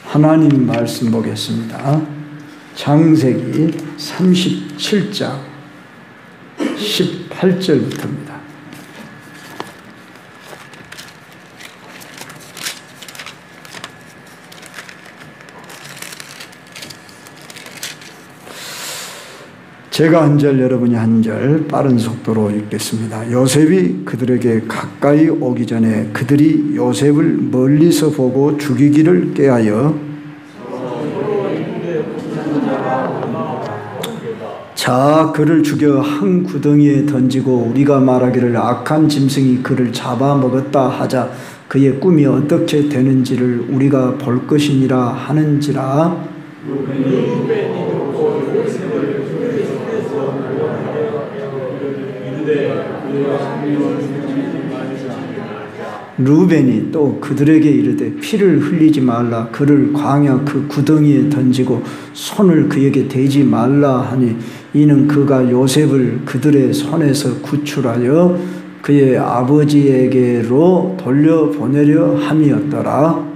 하나님 말씀 보겠습니다. 창세기 37장 18절부터입니다. 제가 한 절, 여러분이 한 절 빠른 속도로 읽겠습니다. 요셉이 그들에게 가까이 오기 전에 그들이 요셉을 멀리서 보고 죽이기를 꾀하여 자 그를 죽여 한 구덩이에 던지고 우리가 말하기를 악한 짐승이 그를 잡아먹었다 하자 그의 꿈이 어떻게 되는지를 우리가 볼 것이니라 하는지라. 루벤이 또 그들에게 이르되 피를 흘리지 말라 그를 광야 그 구덩이에 던지고 손을 그에게 대지 말라 하니 이는 그가 요셉을 그들의 손에서 구출하여 그의 아버지에게로 돌려보내려 함이었더라.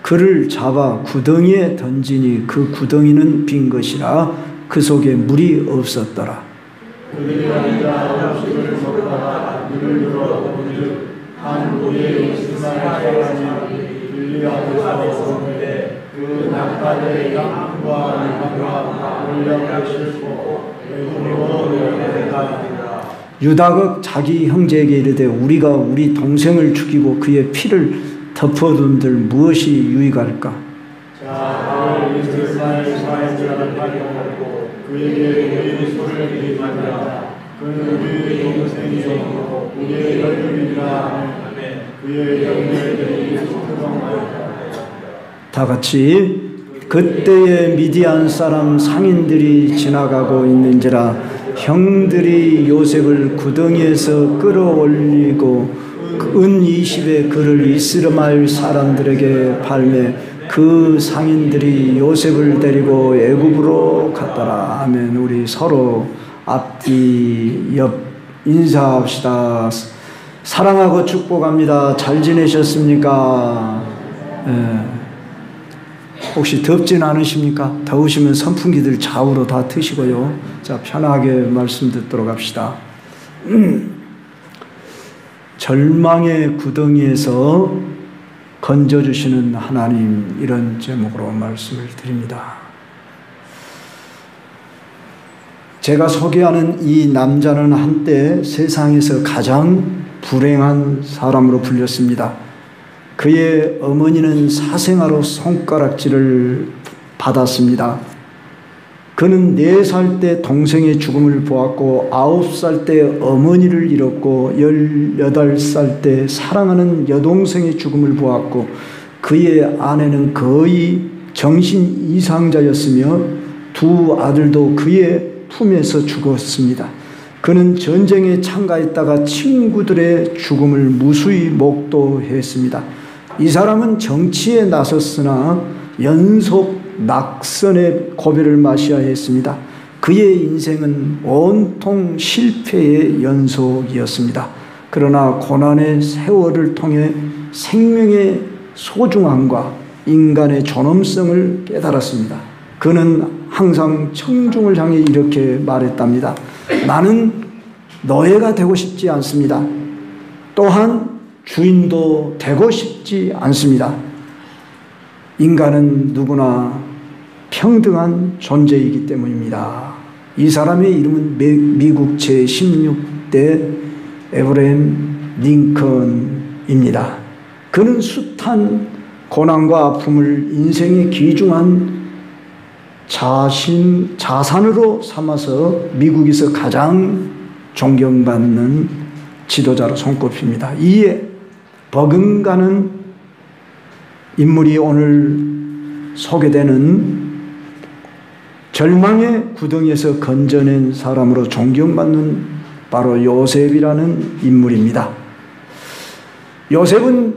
그를 잡아 구덩이에 던지니 그 구덩이는 빈 것이라 그 속에 물이 없었더라. 유다가 자기 형제에게 이르되 우리가 우리 동생을 죽이고 그의 피를 덮어둔들 무엇이 유익할까? 다 같이 그때에 미디안 사람 상인들이 지나가고 있는지라 형들이 요셉을 구덩이에서 끌어올리고 은 20에 그를 이스라엘 사람들에게 팔매 그 상인들이 요셉을 데리고 애굽으로 갔더라. 아멘. 우리 서로 앞뒤 옆 인사합시다. 사랑하고 축복합니다. 잘 지내셨습니까? 혹시 덥진 않으십니까? 더우시면 선풍기들 좌우로 다 트시고요. 자, 편하게 말씀 듣도록 합시다. 절망의 구덩이에서 건져주시는 하나님, 이런 제목으로 말씀을 드립니다. 제가 소개하는 이 남자는 한때 세상에서 가장 불행한 사람으로 불렸습니다. 그의 어머니는 사생아로 손가락질을 받았습니다. 그는 4살 때 동생의 죽음을 보았고 9살 때 어머니를 잃었고 18살 때 사랑하는 여동생의 죽음을 보았고 그의 아내는 거의 정신 이상자였으며 2 아들도 그의 품에서 죽었습니다. 그는 전쟁에 참가했다가 친구들의 죽음을 무수히 목도했습니다. 이 사람은 정치에 나섰으나 연속 낙선의 고배를 마셔야 했습니다. 그의 인생은 온통 실패의 연속이었습니다. 그러나 고난의 세월을 통해 생명의 소중함과 인간의 존엄성을 깨달았습니다. 그는 항상 청중을 향해 이렇게 말했답니다. 나는 노예가 되고 싶지 않습니다. 또한 주인도 되고 싶지 않습니다. 인간은 누구나 평등한 존재이기 때문입니다. 이 사람의 이름은 미국 제16대 에브라임 링컨입니다. 그는 숱한 고난과 아픔을 인생의 귀중한 자산으로 삼아서 미국에서 가장 존경받는 지도자로 손꼽힙니다. 이에 버금가는 인물이 오늘 소개되는 절망의 구덩이에서 건져낸 사람으로 존경받는 바로 요셉이라는 인물입니다. 요셉은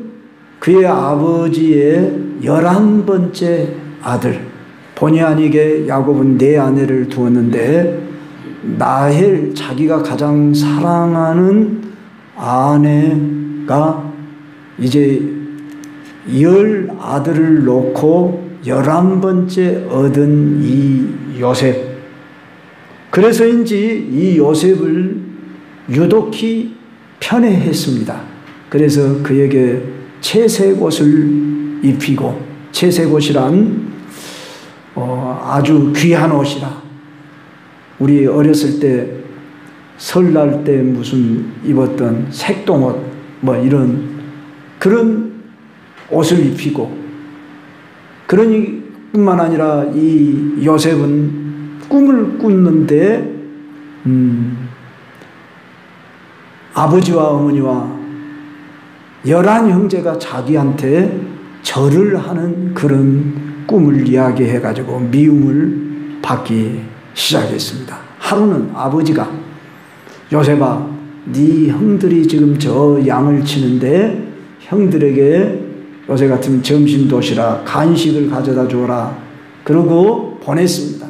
그의 아버지의 11번째 아들 본의 아니게 야곱은 네 아내를 두었는데 라헬, 자기가 가장 사랑하는 아내가 이제 10아들을 놓고 11번째 얻은 이 요셉. 그래서인지 이 요셉을 유독히 편애했습니다. 그래서 그에게 채색옷을 입히고, 채색옷이란 아주 귀한 옷이라. 우리 어렸을 때 설날 때 무슨 입었던 색동옷 뭐 이런 그런 옷을 입히고, 그러니 뿐만 아니라 이 요셉은 꿈을 꾸는데 아버지와 어머니와 11형제가 자기한테 절을 하는 그런 꿈을 이야기해가지고 미움을 받기 시작했습니다. 하루는 아버지가 요셉아, 네 형들이 지금 저 양을 치는데 형들에게 요새 같으면 점심 도시락 간식을 가져다 줘라. 그러고 보냈습니다.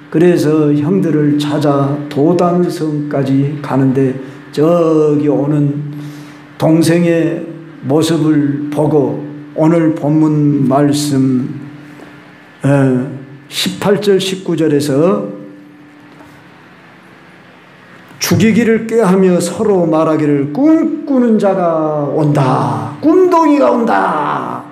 그래서 형들을 찾아 도단성까지 가는데 저기 오는 동생의 모습을 보고 오늘 본문 말씀 18절 19절에서 죽이기를 꾀하며 서로 말하기를 꿈꾸는 자가 온다. 꿈덩이가 온다.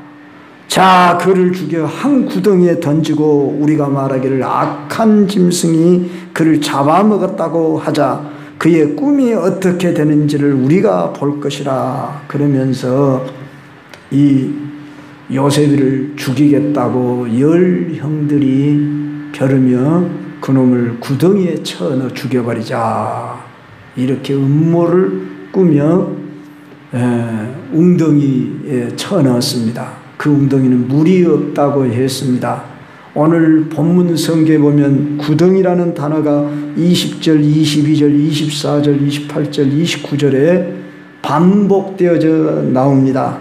자, 그를 죽여 한 구덩이에 던지고 우리가 말하기를 악한 짐승이 그를 잡아먹었다고 하자. 그의 꿈이 어떻게 되는지를 우리가 볼 것이라. 그러면서 이 요셉을 죽이겠다고 10형들이 벼르며 그놈을 구덩이에 쳐넣어 죽여버리자. 이렇게 음모를 꾸며 웅덩이에 쳐넣었습니다. 그 웅덩이는 물이 없다고 했습니다. 오늘 본문 성경에 보면 구덩이라는 단어가 20절, 22절, 24절, 28절, 29절에 반복되어져 나옵니다.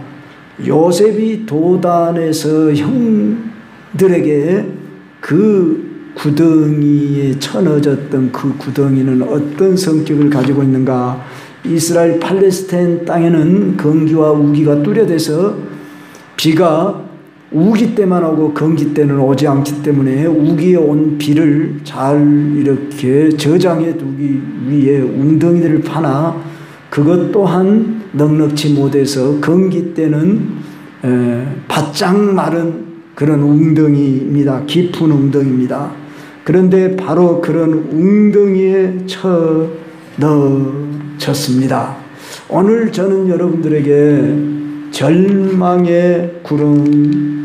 요셉이 도단에서 형들에게 그 구덩이에 쳐넣어졌던 그 구덩이는 어떤 성격을 가지고 있는가? 이스라엘 팔레스타인 땅에는 건기와 우기가 뚜렷해서 비가 우기 때만 오고 건기 때는 오지 않기 때문에 우기에 온 비를 잘 이렇게 저장해 두기 위해 웅덩이들을 파나 그것 또한 넉넉지 못해서 건기 때는 바짝 마른 그런 웅덩이입니다. 깊은 웅덩이입니다. 그런데 바로 그런 웅덩이에 쳐넣어졌습니다. 오늘 저는 여러분들에게 절망의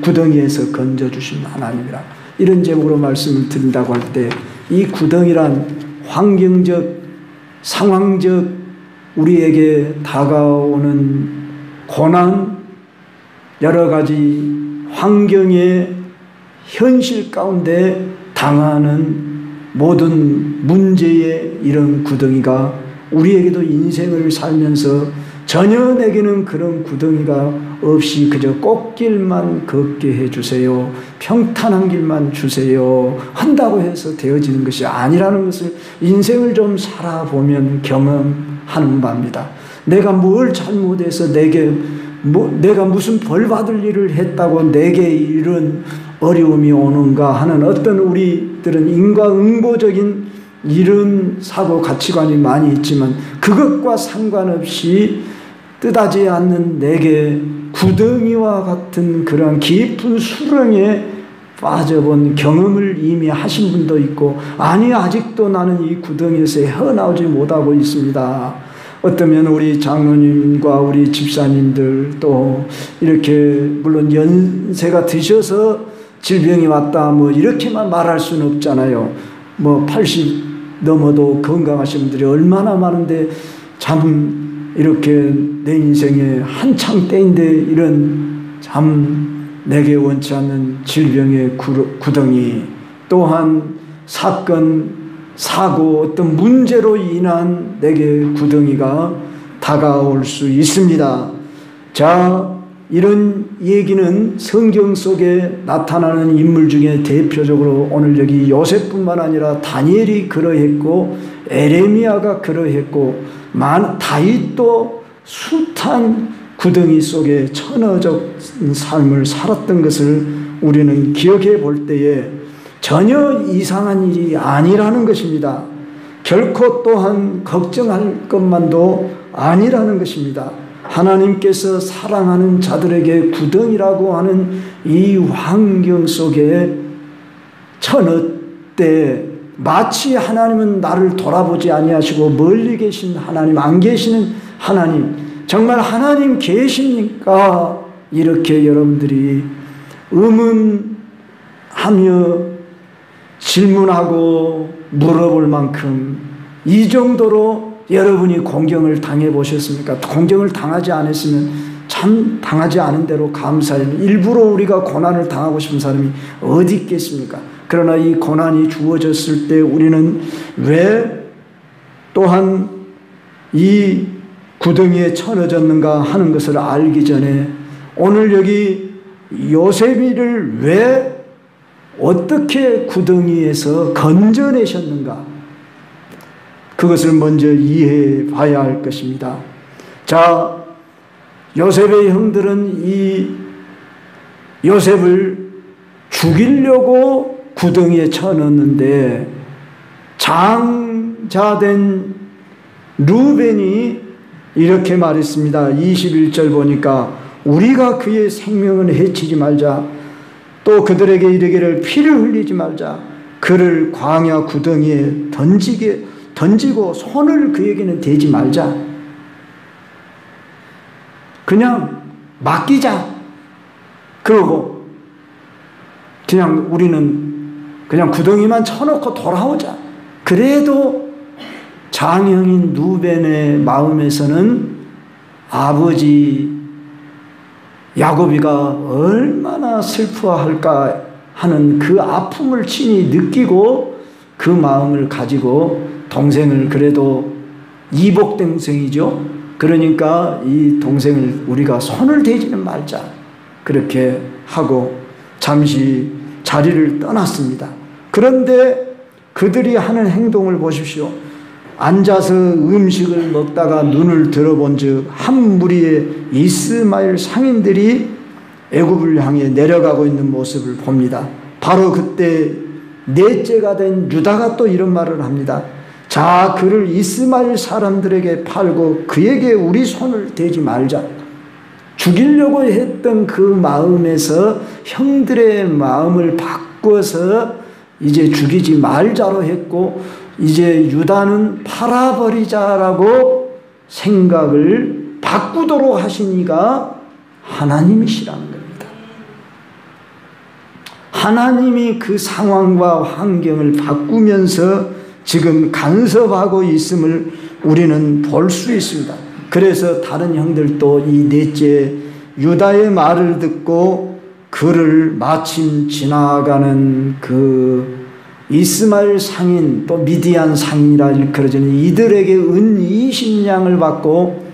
구덩이에서 건져주신 하나님이라 이런 제목으로 말씀을 드린다고 할 때 이 구덩이란 환경적, 상황적 우리에게 다가오는 고난, 여러 가지 환경의 현실 가운데 당하는 모든 문제의 이런 구덩이가 우리에게도 인생을 살면서 전혀 내게는 그런 구덩이가 없이 그저 꽃길만 걷게 해주세요. 평탄한 길만 주세요. 한다고 해서 되어지는 것이 아니라는 것을 인생을 좀 살아보면 경험하는 바입니다. 내가 뭘 잘못해서 내가 무슨 벌 받을 일을 했다고 내게 이런 어려움이 오는가 하는 어떤 우리들은 인과응보적인 이런 사고 가치관이 많이 있지만 그것과 상관없이 뜻하지 않는 내게 구덩이와 같은 그런 깊은 수렁에 빠져본 경험을 이미 하신 분도 있고 아니 아직도 나는 이 구덩이에서 헤어나오지 못하고 있습니다. 어쩌면 우리 장로님과 우리 집사님들 또 이렇게 물론 연세가 드셔서 질병이 왔다 뭐 이렇게만 말할 수는 없잖아요. 뭐 80 넘어도 건강하신 분들이 얼마나 많은데 참 이렇게 내 인생에 한창 때인데 이런 참 내게 원치 않는 질병의 구덩이 또한 사건, 사고 어떤 문제로 인한 내게 구덩이가 다가올 수 있습니다. 자, 이런 얘기는 성경 속에 나타나는 인물 중에 대표적으로 오늘 여기 요셉뿐만 아니라 다니엘이 그러했고 에레미야가 그러했고 다윗도 숱한 구덩이 속에 천어적 삶을 살았던 것을 우리는 기억해 볼 때에 전혀 이상한 일이 아니라는 것입니다. 결코 또한 걱정할 것만도 아니라는 것입니다. 하나님께서 사랑하는 자들에게 구덩이라고 하는 이 환경 속에 천어 때 마치 하나님은 나를 돌아보지 아니하시고 멀리 계신 하나님, 안 계시는 하나님, 정말 하나님 계십니까? 이렇게 여러분들이 의문하며 질문하고 물어볼 만큼 이 정도로 여러분이 공경을 당해 보셨습니까? 공경을 당하지 않았으면 참 당하지 않은 대로 감사해요. 일부러 우리가 고난을 당하고 싶은 사람이 어디 있겠습니까? 그러나 이 고난이 주어졌을 때 우리는 왜 또한 이 구덩이에 쳐넣어졌는가 하는 것을 알기 전에 오늘 여기 요셉이를 왜 어떻게 구덩이에서 건져내셨는가, 그것을 먼저 이해해 봐야 할 것입니다. 자, 요셉의 형들은 이 요셉을 죽이려고 구덩이에 쳐넣었는데 장자된 루벤이 이렇게 말했습니다. 21절 보니까 우리가 그의 생명을 해치지 말자, 또 그들에게 이르기를 피를 흘리지 말자, 그를 광야 구덩이에 던지고 손을 그에게는 대지 말자, 그냥 맡기자, 그러고 그냥 우리는 그냥 구덩이만 쳐놓고 돌아오자. 그래도 장형인 루벤의 마음에서는 아버지 야곱이가 얼마나 슬퍼할까 하는 그 아픔을 친히 느끼고 그 마음을 가지고 동생을, 그래도 이복 동생이죠. 그러니까 이 동생을 우리가 손을 대지는 말자, 그렇게 하고 잠시 자리를 떠났습니다. 그런데 그들이 하는 행동을 보십시오. 앉아서 음식을 먹다가 눈을 들어본 즉 한 무리의 이스마엘 상인들이 애굽을 향해 내려가고 있는 모습을 봅니다. 바로 그때 넷째가 된 유다가 또 이런 말을 합니다. 자, 그를 이스마엘 사람들에게 팔고 그에게 우리 손을 대지 말자. 죽이려고 했던 그 마음에서 형들의 마음을 바꿔서 이제 죽이지 말자로 했고, 이제 유다는 팔아버리자라고 생각을 바꾸도록 하신 이가 하나님이시라는 겁니다. 하나님이 그 상황과 환경을 바꾸면서 지금 간섭하고 있음을 우리는 볼 수 있습니다. 그래서 다른 형들도 이 넷째 유다의 말을 듣고 그를 마침 지나가는 그 이스마엘 상인, 또 미디안 상인이라 일컬어지는 이들에게 은 20냥을 받고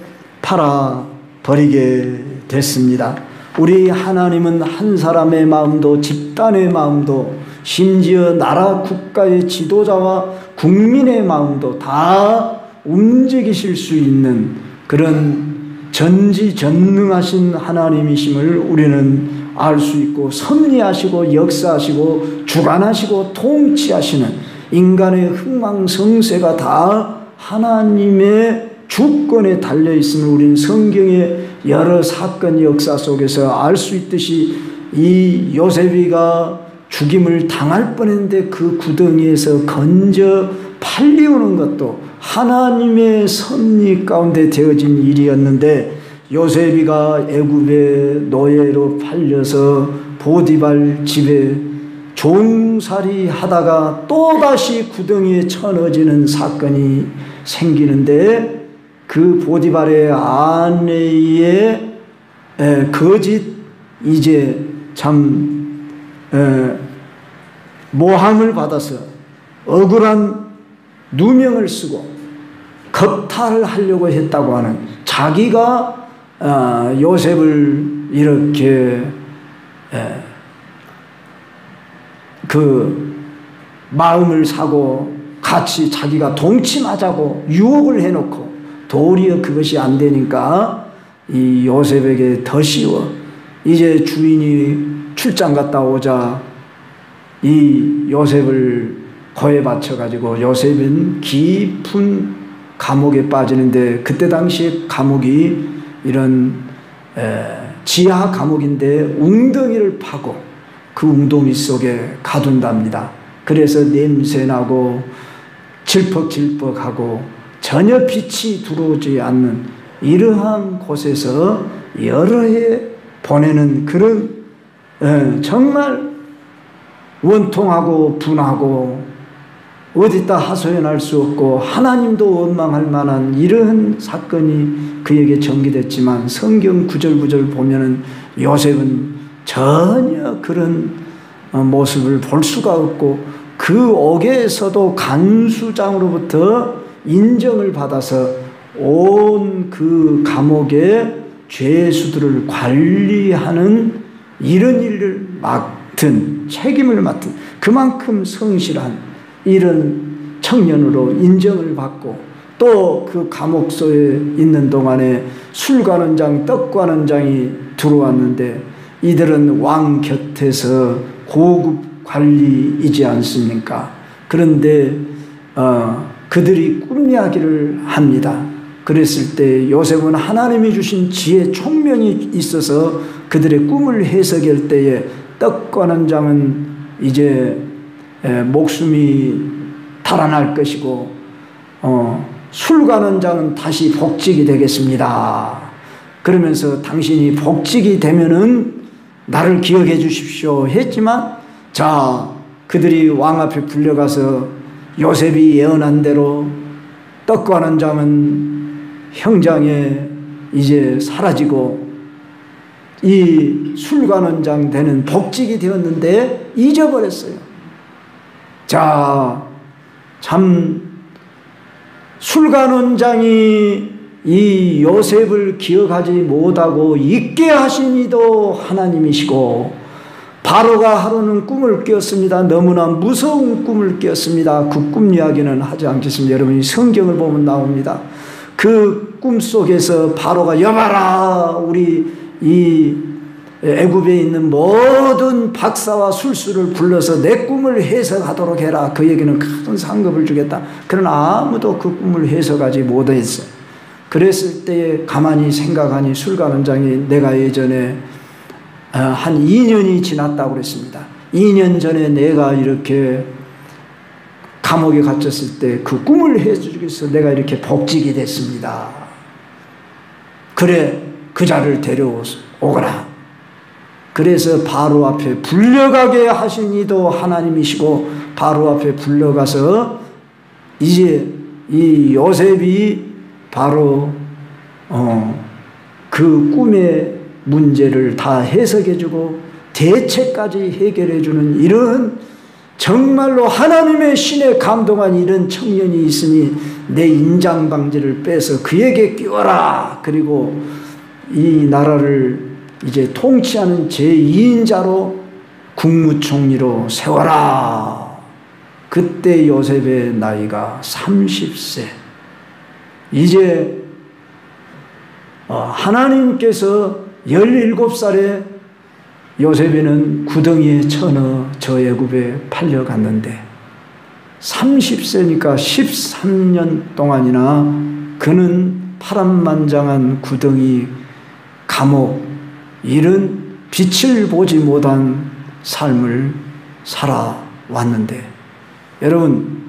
팔아버리게 됐습니다. 우리 하나님은 한 사람의 마음도 집단의 마음도 심지어 나라 국가의 지도자와 국민의 마음도 다 움직이실 수 있는 그런 전지전능하신 하나님이심을 우리는 알 수 있고, 섭리하시고 역사하시고 주관하시고 통치하시는 인간의 흥망성쇠가 다 하나님의 주권에 달려있음을 우리는 성경의 여러 사건 역사 속에서 알 수 있듯이 이 요셉이가 죽임을 당할 뻔했는데 그 구덩이에서 건져 팔리우는 것도 하나님의 섭리 가운데 되어진 일이었는데, 요셉이가 애굽의 노예로 팔려서 보디발 집에 종살이 하다가 또다시 구덩이에 쳐넣어지는 사건이 생기는데, 그 보디발의 아내의 거짓 이제 참 모함을 받아서 억울한 누명을 쓰고 겁탈을 하려고 했다고 하는, 자기가 요셉을 이렇게 그 마음을 사고 같이 자기가 동침하자고 유혹을 해놓고 도리어 그것이 안 되니까 이 요셉에게 더 씌워 이제 주인이 출장 갔다 오자 이 요셉을 거에 바쳐가지고 요셉은 깊은 감옥에 빠지는데 그때 당시에 감옥이 이런 지하 감옥인데 웅덩이를 파고 그 웅덩이 속에 가둔답니다. 그래서 냄새나고 질퍽질퍽하고 전혀 빛이 들어오지 않는 이러한 곳에서 여러 해 보내는 그런 정말 원통하고 분하고 어디다 하소연할 수 없고 하나님도 원망할 만한 이러한 사건이 그에게 전개됐지만 성경 구절구절 보면은 요셉은 전혀 그런 모습을 볼 수가 없고 그 옥에서도 간수장으로부터 인정을 받아서 온 그 감옥의 죄수들을 관리하는 이런 일을 맡은 책임을 맡은 그만큼 성실한 이런 청년으로 인정을 받고 또 그 감옥소에 있는 동안에 술 가는 장, 떡 가는 장이 들어왔는데 이들은 왕 곁에서 고급 관리이지 않습니까? 그런데 그들이 꿈 이야기를 합니다. 그랬을 때 요셉은 하나님이 주신 지혜 총명이 있어서 그들의 꿈을 해석할 때에 떡 가는 장은 이제 목숨이 달아날 것이고 술 가는 장은 다시 복직이 되겠습니다. 그러면서 당신이 복직이 되면은 나를 기억해 주십시오 했지만 자 그들이 왕 앞에 불려가서 요셉이 예언한 대로 떡 가는 장은 형장에 이제 사라지고 이 술 가는 장 되는 복직이 되었는데 잊어버렸어요. 자, 참 술 가는 장이 이 요셉을 기억하지 못하고 잊게 하신 이도 하나님이시고 바로가 하루는 꿈을 뀌었습니다. 너무나 무서운 꿈을 뀌었습니다. 그 꿈 이야기는 하지 않겠습니다. 여러분이 성경을 보면 나옵니다. 그 꿈 속에서 바로가 여봐라 우리 이 애굽에 있는 모든 박사와 술수를 불러서 내 꿈을 해석하도록 해라. 그에게는 큰 상급을 주겠다. 그러나 아무도 그 꿈을 해석하지 못했어요. 그랬을 때 가만히 생각하니 술 가는 장이 내가 예전에 한 2년이 지났다고 그랬습니다. 2년 전에 내가 이렇게 감옥에 갇혔을 때 그 꿈을 해주기 위해서 내가 이렇게 복직이 됐습니다. 그래 그 자를 데려오거라. 그래서 바로 앞에 불려가게 하신 이도 하나님이시고 바로 앞에 불려가서 이제 이 요셉이 바로 그 꿈의 문제를 다 해석해주고 대책까지 해결해주는 이런 정말로 하나님의 신에 감동한 이런 청년이 있으니 내 인장방지를 빼서 그에게 끼워라. 그리고 이 나라를 이제 통치하는 제2인자로 국무총리로 세워라. 그때 요셉의 나이가 30세. 이제 하나님께서 17살에 요셉에는 구덩이에 쳐넣어 저 애굽에 팔려갔는데 30세니까 13년 동안이나 그는 파란만장한 구덩이, 감옥 이런 빛을 보지 못한 삶을 살아왔는데 여러분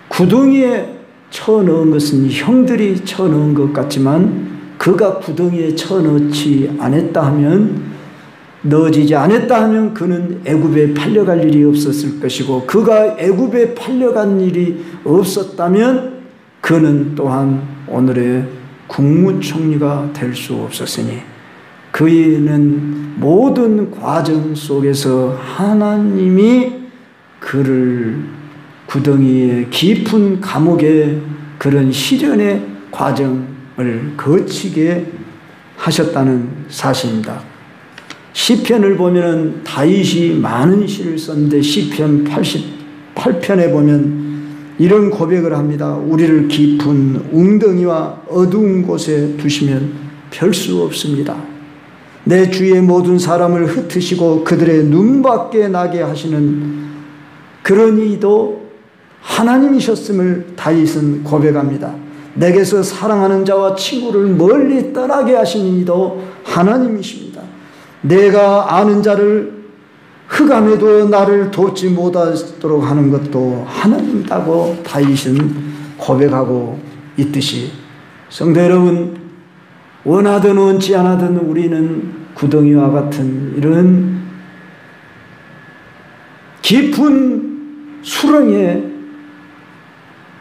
구덩이에 쳐넣은 것은 형들이 쳐넣은 것 같지만 그가 구덩이에 쳐넣지 않았다 하면 넣어지지 않았다 하면 그는 애굽에 팔려갈 일이 없었을 것이고 그가 애굽에 팔려간 일이 없었다면 그는 또한 오늘의 국무총리가 될 수 없었으니 그는 모든 과정 속에서 하나님이 그를 구덩이의 깊은 감옥의 그런 시련의 과정을 거치게 하셨다는 사실입니다. 시편을 보면은 다윗이 많은 시를 썼는데 시편 88편에 보면 이런 고백을 합니다. 우리를 깊은 웅덩이와 어두운 곳에 두시면 별 수 없습니다. 내 주위의 모든 사람을 흩으시고 그들의 눈밖에 나게 하시는 그런 이도 하나님이셨음을 다윗은 고백합니다. 내게서 사랑하는 자와 친구를 멀리 떠나게 하시는 이도 하나님이십니다. 내가 아는 자를 흑암에 두어 나를 돕지 못하도록 하는 것도 하나님이라고 다윗은 고백하고 있듯이, 성도 여러분, 원하든 원치 않아든 우리는 구덩이와 같은 이런 깊은 수렁에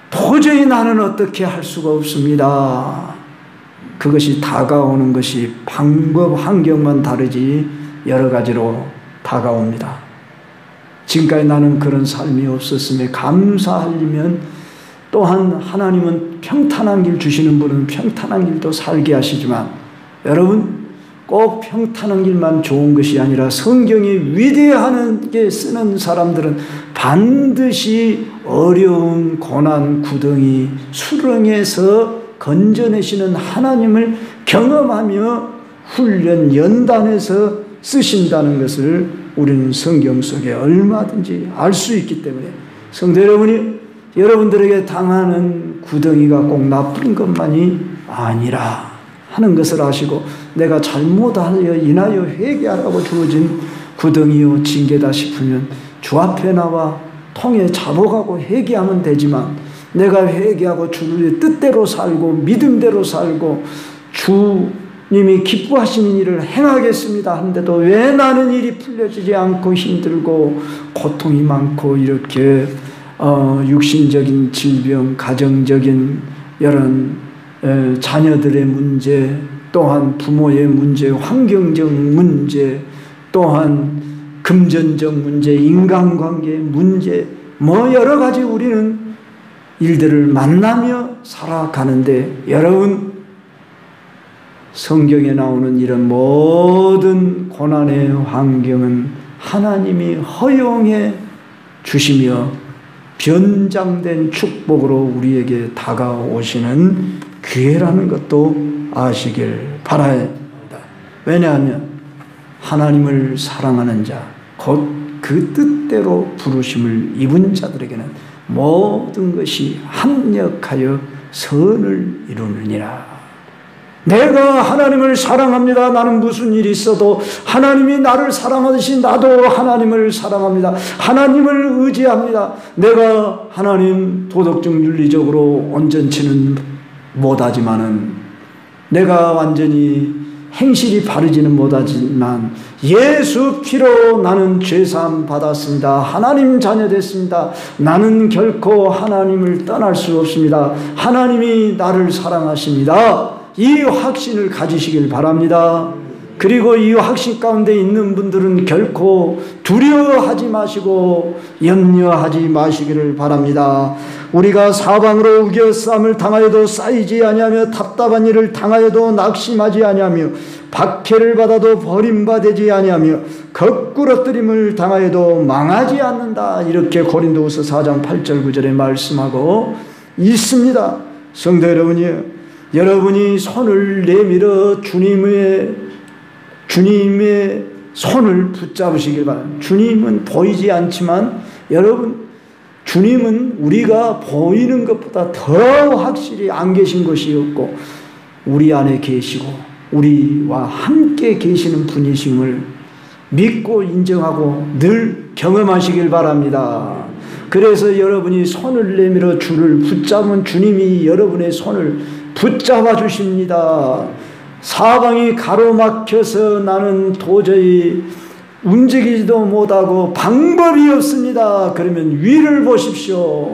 도저히 나는 어떻게 할 수가 없습니다. 그것이 다가오는 것이 방법, 환경만 다르지 여러 가지로 다가옵니다. 지금까지 나는 그런 삶이 없었음에 감사하려면, 또한 하나님은 평탄한 길 주시는 분은 평탄한 길도 살게 하시지만, 여러분 꼭 평탄한 길만 좋은 것이 아니라 성경이 위대하게 쓰는 사람들은 반드시 어려운 고난 구덩이 수렁에서 건져내시는 하나님을 경험하며 훈련 연단해서 쓰신다는 것을 우리는 성경 속에 얼마든지 알 수 있기 때문에, 성도 여러분이 여러분들에게 당하는 구덩이가 꼭 나쁜 것만이 아니라 하는 것을 아시고, 내가 잘못하여 인하여 회개하라고 주어진 구덩이요 징계다 싶으면 주 앞에 나와 통에 자복하고 회개하면 되지만, 내가 회개하고 주의 뜻대로 살고 믿음대로 살고 주님이 기뻐하시는 일을 행하겠습니다 하는데도 왜 나는 일이 풀려지지 않고 힘들고 고통이 많고, 이렇게 육신적인 질병, 가정적인 이런 자녀들의 문제, 또한 부모의 문제, 환경적 문제, 또한 금전적 문제, 인간관계 문제, 여러 가지 우리는 일들을 만나며 살아가는데, 여러분 성경에 나오는 이런 모든 고난의 환경은 하나님이 허용해 주시며 변장된 축복으로 우리에게 다가오시는 기회라는 것도 아시길 바라야 합니다. 왜냐하면 하나님을 사랑하는 자, 곧 그 뜻대로 부르심을 입은 자들에게는 모든 것이 합력하여 선을 이루느니라. 내가 하나님을 사랑합니다. 나는 무슨 일이 있어도 하나님이 나를 사랑하듯이 나도 하나님을 사랑합니다. 하나님을 의지합니다. 내가 하나님 도덕적 윤리적으로 온전치는 못하지만은, 내가 완전히 행실이 바르지는 못하지만 예수 피로 나는 죄사함 받았습니다. 하나님 자녀 됐습니다. 나는 결코 하나님을 떠날 수 없습니다. 하나님이 나를 사랑하십니다. 이 확신을 가지시길 바랍니다. 그리고 이 확신 가운데 있는 분들은 결코 두려워하지 마시고 염려하지 마시기를 바랍니다. 우리가 사방으로 우겨쌈을 당하여도 쌓이지 아니하며 답답한 일을 당하여도 낙심하지 아니하며 박해를 받아도 버림받지 아니하며 거꾸러뜨림을 당하여도 망하지 않는다. 이렇게 고린도후서 4장 8절 9절에 말씀하고 있습니다. 성도 여러분이 손을 내밀어 주님의 손을 붙잡으시길 바랍니다. 주님은 보이지 않지만 여러분, 주님은 우리가 보이는 것보다 더 확실히 안 계신 것이 없고 우리 안에 계시고 우리와 함께 계시는 분이심을 믿고 인정하고 늘 경험하시길 바랍니다. 그래서 여러분이 손을 내밀어 주를 붙잡은 주님이 여러분의 손을 붙잡아 주십니다. 사방이 가로막혀서 나는 도저히 움직이지도 못하고 방법이 없습니다. 그러면 위를 보십시오.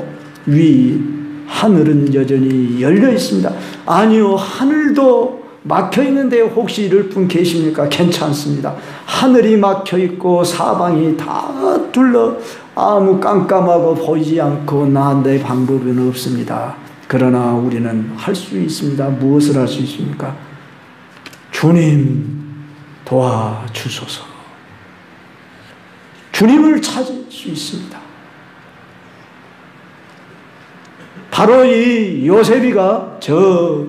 하늘은 여전히 열려 있습니다. 아니요, 하늘도 막혀 있는데 혹시 이럴 분 계십니까? 괜찮습니다. 하늘이 막혀 있고 사방이 다 아무 깜깜하고 보이지 않고 내 방법은 없습니다. 그러나 우리는 할 수 있습니다. 무엇을 할 수 있습니까? 주님 도와주소서. 주님을 찾을 수 있습니다. 바로 이 요셉이가 저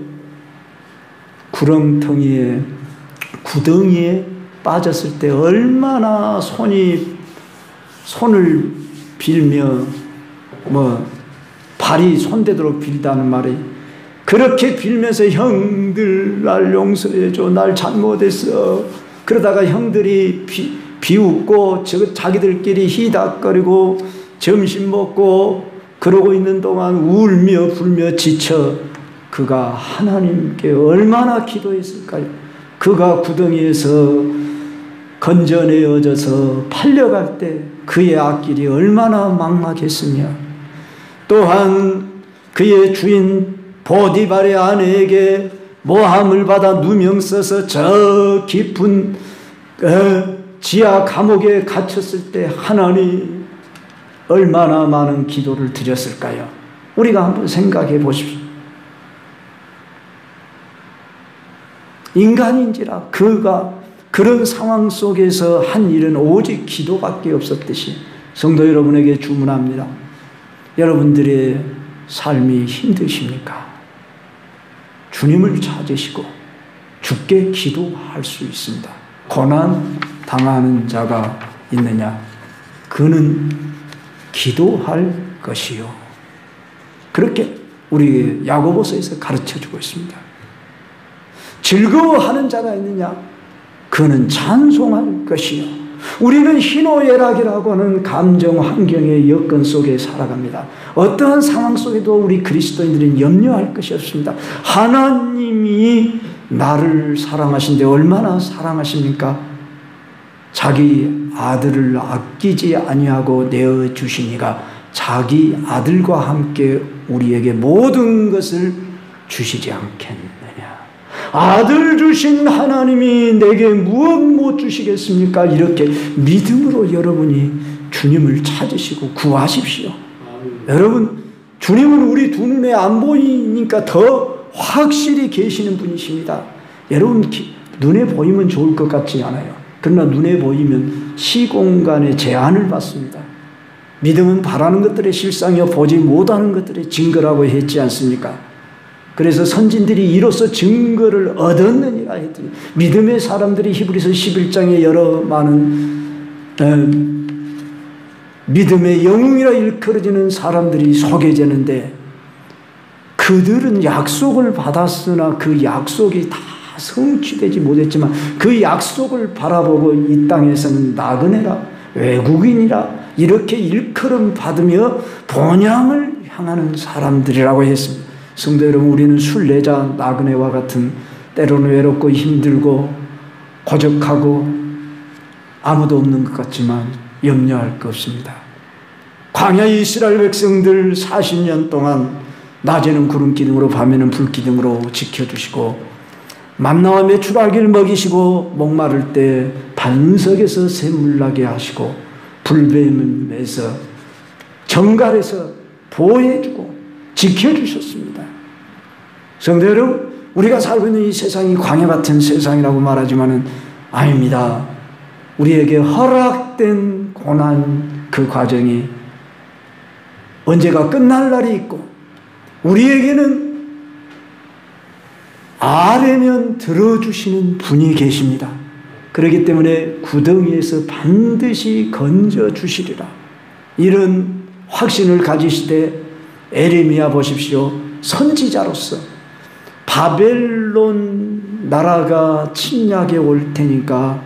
구렁텅이에, 구덩이에 빠졌을 때 얼마나 손을 빌며 발이 손대도록 빌다는 말이, 그렇게 빌면서 형들 날 용서해줘, 날 잘못했어. 그러다가 형들이 비웃고 자기들끼리 희닥거리고 점심 먹고 그러고 있는 동안 울며 불며 지쳐 그가 하나님께 얼마나 기도했을까요? 그가 구덩이에서 건져내어져서 팔려갈 때 그의 앞길이 얼마나 막막했으며, 또한 그의 주인 보디발의 아내에게 모함을 받아 누명 써서 저 깊은 지하 감옥에 갇혔을 때 하나님 얼마나 많은 기도를 드렸을까요? 우리가 한번 생각해 보십시오. 인간인지라 그가 그런 상황 속에서 한 일은 오직 기도밖에 없었듯이 성도 여러분에게 주문합니다. 여러분들의 삶이 힘드십니까? 주님을 찾으시고 주께 기도할 수 있습니다. 고난 당하는 자가 있느냐? 그는 기도할 것이요. 그렇게 우리 야고보서에서 가르쳐주고 있습니다. 즐거워하는 자가 있느냐? 그는 찬송할 것이요. 우리는 희노애락이라고 하는 감정 환경의 여건 속에 살아갑니다. 어떠한 상황 속에도 우리 그리스도인들은 염려할 것이 없습니다. 하나님이 나를 사랑하신데 얼마나 사랑하십니까? 자기 아들을 아끼지 아니하고 내어주시니가 자기 아들과 함께 우리에게 모든 것을 주시지 않겠느냐. 아들 주신 하나님이 내게 무엇 못 주시겠습니까? 이렇게 믿음으로 여러분이 주님을 찾으시고 구하십시오. 여러분, 주님은 우리 두 눈에 안 보이니까 더 확실히 계시는 분이십니다. 여러분, 눈에 보이면 좋을 것 같지 않아요. 그러나 눈에 보이면 시공간의 제한을 받습니다. 믿음은 바라는 것들의 실상이요 보지 못하는 것들의 증거라고 했지 않습니까? 그래서 선진들이 이로써 증거를 얻었느니라 했더니, 믿음의 사람들이 히브리서 11장에 여러 많은 믿음의 영웅이라 일컬어지는 사람들이 소개되는데, 그들은 약속을 받았으나 그 약속이 다 성취되지 못했지만 그 약속을 바라보고 이 땅에서는 나그네라, 외국인이라 이렇게 일컬음 받으며 본향을 향하는 사람들이라고 했습니다. 성도 여러분, 우리는 순례자 나그네와 같은 때로는 외롭고 힘들고 고적하고 아무도 없는 것 같지만 염려할 것 없습니다. 광야 이스라엘 백성들 40년 동안 낮에는 구름 기둥으로 밤에는 불 기둥으로 지켜주시고, 만나와 메추라기를 먹이시고 목마를 때 반석에서 샘물 나게 하시고 불뱀에서 정갈에서 보호해주고 지켜주셨습니다. 성도 여러분, 우리가 살고 있는 이 세상이 광야 같은 세상이라고 말하지만은 아닙니다. 우리에게 허락된 고난 그 과정이 언제가 끝날 날이 있고, 우리에게는 아뢰면 들어주시는 분이 계십니다. 그렇기 때문에 구덩이에서 반드시 건져주시리라, 이런 확신을 가지시되 에레미야 보십시오. 선지자로서 바벨론 나라가 침략에 올 테니까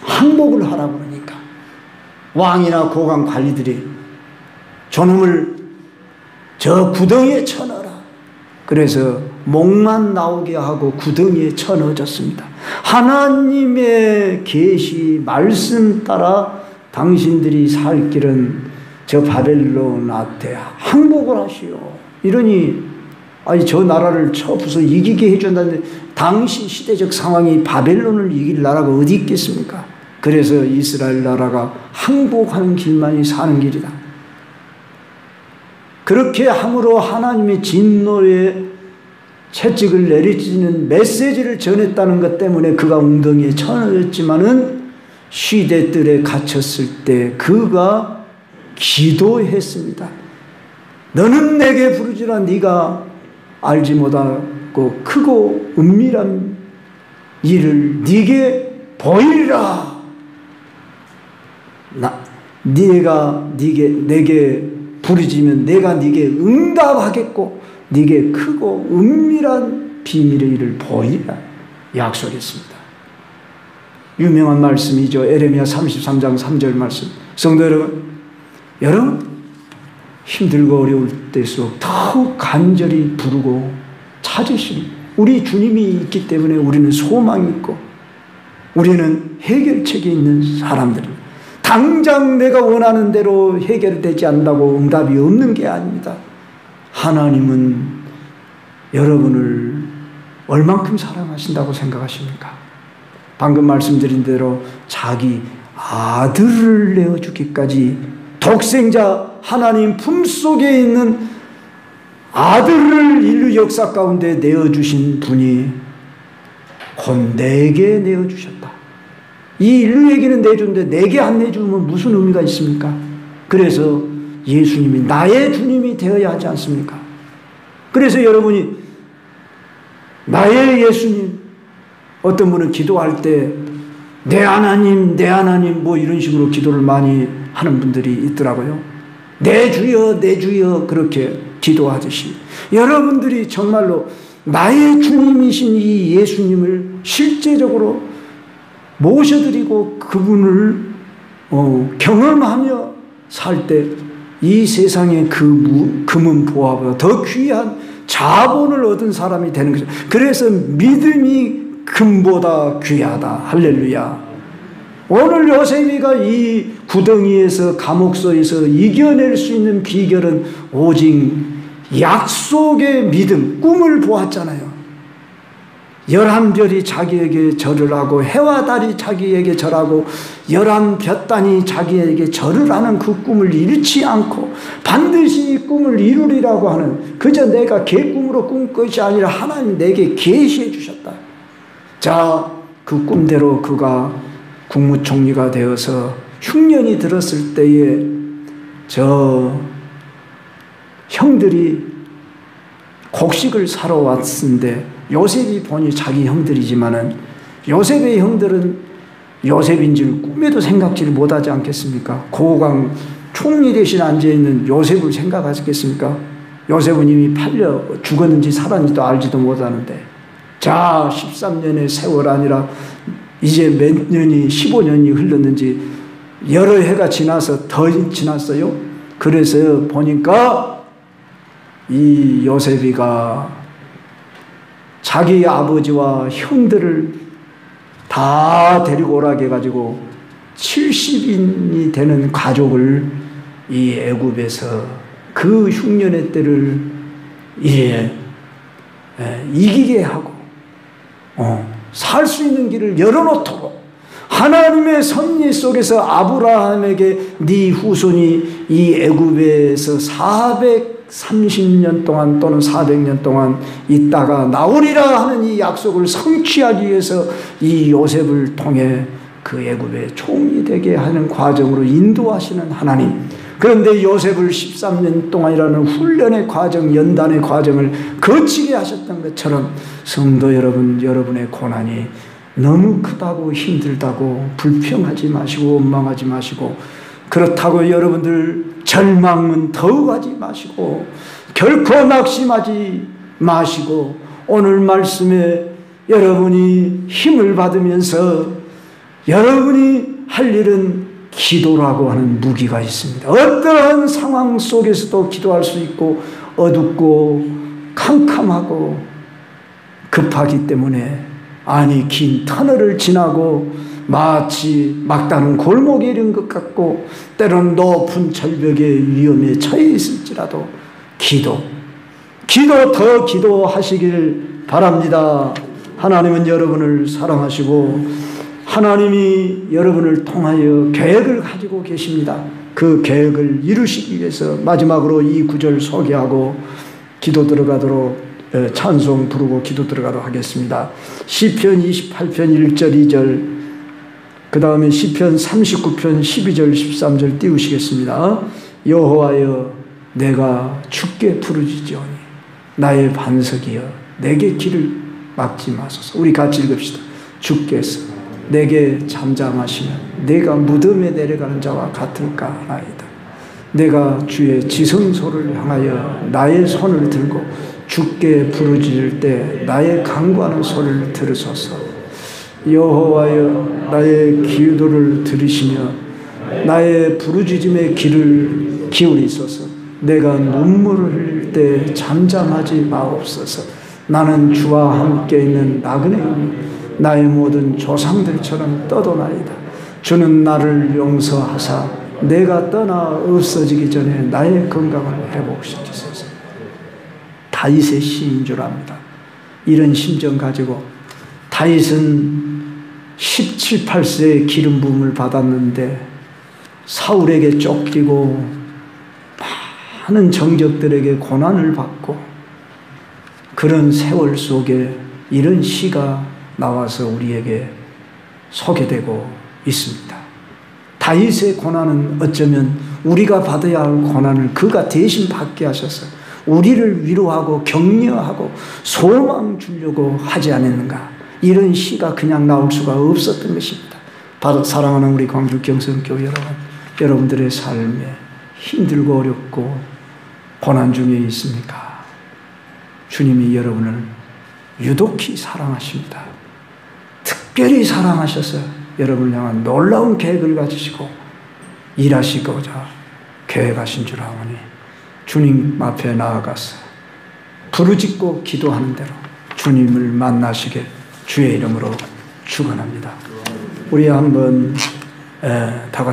항복을 하라고 그러니까 왕이나 고관 관리들이 저놈을 저 구덩이에 쳐넣어라. 그래서 목만 나오게 하고 구덩이에 쳐넣어졌습니다. 하나님의 계시 말씀 따라 당신들이 살 길은 저 바벨론한테 항복을 하시오. 이러니 저 나라를 쳐부서 이기게 해준다는데, 당시 시대적 상황이 바벨론을 이길 나라가 어디 있겠습니까? 그래서 이스라엘 나라가 항복하는 길만이 사는 길이다. 그렇게 함으로 하나님의 진노의 채찍을 내리치는 메시지를 전했다는 것 때문에 그가 웅덩이에 쳐넣었지만은 시대들에 갇혔을 때 그가 기도했습니다. 너는 내게 부르지라 네가 알지 못하고 크고 은밀한 일을 네게 보이리라. 네가 내게 부르지면 내가 네게 응답하겠고 네게 크고 은밀한 비밀의 일을 보이리라 약속했습니다. 유명한 말씀이죠. 에레미야 33장 3절 말씀. 성도 여러분 힘들고 어려울 때일수록 더욱 간절히 부르고 찾으시니 우리 주님이 있기 때문에 우리는 소망이 있고 우리는 해결책이 있는 사람들입니다. 당장 내가 원하는 대로 해결되지 않는다고 응답이 없는 게 아닙니다. 하나님은 여러분을 얼만큼 사랑하신다고 생각하십니까? 방금 말씀드린 대로 자기 아들을 내어주기까지 독생자 하나님 품속에 있는 아들을 인류 역사 가운데 내어주신 분이 곧 내게 내어주셨다. 이 인류에게는 내주는데 내게 안 내주면 무슨 의미가 있습니까? 그래서 예수님이 나의 주님이 되어야 하지 않습니까? 그래서 여러분이 나의 예수님, 어떤 분은 기도할 때 내 하나님 내 하나님 뭐 이런 식으로 기도를 많이 하는 분들이 있더라고요. 내 주여 내 주여 그렇게 기도하듯이 여러분들이 정말로 나의 주님이신 이 예수님을 실제적으로 모셔드리고 그분을 경험하며 살 때 이 세상의 금은 보화보다 더 귀한 자본을 얻은 사람이 되는 거죠. 그래서 믿음이 금보다 귀하다. 할렐루야. 오늘 요셉이가 이 구덩이에서 감옥소에서 이겨낼 수 있는 비결은 오직 약속의 믿음, 꿈을 보았잖아요. 11별이 자기에게 절을 하고 해와 달이 자기에게 절하고 11볕단이 자기에게 절을 하는 그 꿈을 잃지 않고 반드시 이 꿈을 이루리라고 하는, 그저 내가 개꿈으로 꾼 것이 아니라 하나님 내게 계시해 주셨다. 자, 그 꿈대로 그가 국무총리가 되어서 흉년이 들었을 때에 저 형들이 곡식을 사러 왔는데 요셉이 보니 자기 형들이지만은 요셉의 형들은 요셉인 줄 꿈에도 생각지를 못하지 않겠습니까? 고강 총리 대신 앉아있는 요셉을 생각하시겠습니까? 요셉은 이미 팔려 죽었는지 살았는지도 알지도 못하는데, 자 13년의 세월 아니라 이제 몇 년이 15년이 흘렀는지 여러 해가 지나서 더 지났어요. 그래서 보니까 이 요셉이가 자기 아버지와 형들을 다 데리고 오라게 해가지고 70인이 되는 가족을 이 애굽에서 그 흉년의 때를 이기게 하고 살 수 있는 길을 열어놓도록 하나님의 섭리 속에서 아브라함에게 네 후손이 이 애굽에서 430년 동안 또는 400년 동안 있다가 나오리라 하는 이 약속을 성취하기 위해서 이 요셉을 통해 그 애굽의 총리 되게 하는 과정으로 인도하시는 하나님. 그런데 요셉을 13년 동안이라는 훈련의 과정, 연단의 과정을 거치게 하셨던 것처럼 성도 여러분, 여러분의 고난이 너무 크다고 힘들다고 불평하지 마시고 원망하지 마시고, 그렇다고 여러분들 절망은 더욱 하지 마시고 결코 낙심하지 마시고, 오늘 말씀에 여러분이 힘을 받으면서 여러분이 할 일은 기도라고 하는 무기가 있습니다. 어떠한 상황 속에서도 기도할 수 있고 어둡고 캄캄하고 급하기 때문에, 아니 긴 터널을 지나고 마치 막다른 골목에 이른 것 같고 때로는 높은 절벽의 위험에 처해 있을지라도 더 기도하시길 바랍니다. 하나님은 여러분을 사랑하시고 하나님이 여러분을 통하여 계획을 가지고 계십니다. 그 그 계획을 이루시기 위해서 마지막으로 이 구절 소개하고 기도 들어가도록 찬송 부르고 기도 들어가도록 하겠습니다. 시편 28편 1절 2절 그 다음에 시편 39편 12절 13절 띄우시겠습니다. 여호와여 내가 주께 부르짖으오니 나의 반석이여 내게 길을 막지 마소서. 우리 같이 읽읍시다. 주께서 내게 잠잠하시면 내가 무덤에 내려가는 자와 같을까 하나이다. 내가 주의 지성소를 향하여 나의 손을 들고 주께 부르짖을 때 나의 간구하는 소리를 들으소서. 여호와여 나의 기도를 들으시며 나의 부르짖음의 귀를 기울이소서. 내가 눈물을 흘릴 때 잠잠하지 마옵소서. 나는 주와 함께 있는 나그네이니 나의 모든 조상들처럼 떠도나이다. 주는 나를 용서하사 내가 떠나 없어지기 전에 나의 건강을 회복시키소서. 다윗의 시인 줄 압니다. 이런 심정 가지고 다윗은 17, 18세에 기름 부음을 받았는데 사울에게 쫓기고 많은 정적들에게 고난을 받고 그런 세월 속에 이런 시가 나와서 우리에게 소개되고 있습니다. 다윗의 고난은 어쩌면 우리가 받아야 할 고난을 그가 대신 받게 하셔서 우리를 위로하고 격려하고 소망 주려고 하지 않았는가. 이런 시가 그냥 나올 수가 없었던 것입니다. 바로 사랑하는 우리 광주 경성교회 여러분, 여러분들의 삶에 힘들고 어렵고 고난 중에 있습니까? 주님이 여러분을 유독히 사랑하십니다. 특별히 사랑하셔서 여러분을 향한 놀라운 계획을 가지시고 일하시고자 계획하신 줄 아오니 주님 앞에 나아가서 부르짖고 기도하는 대로 주님을 만나시게 주의 이름으로 축원합니다. 우리 한번 다 같이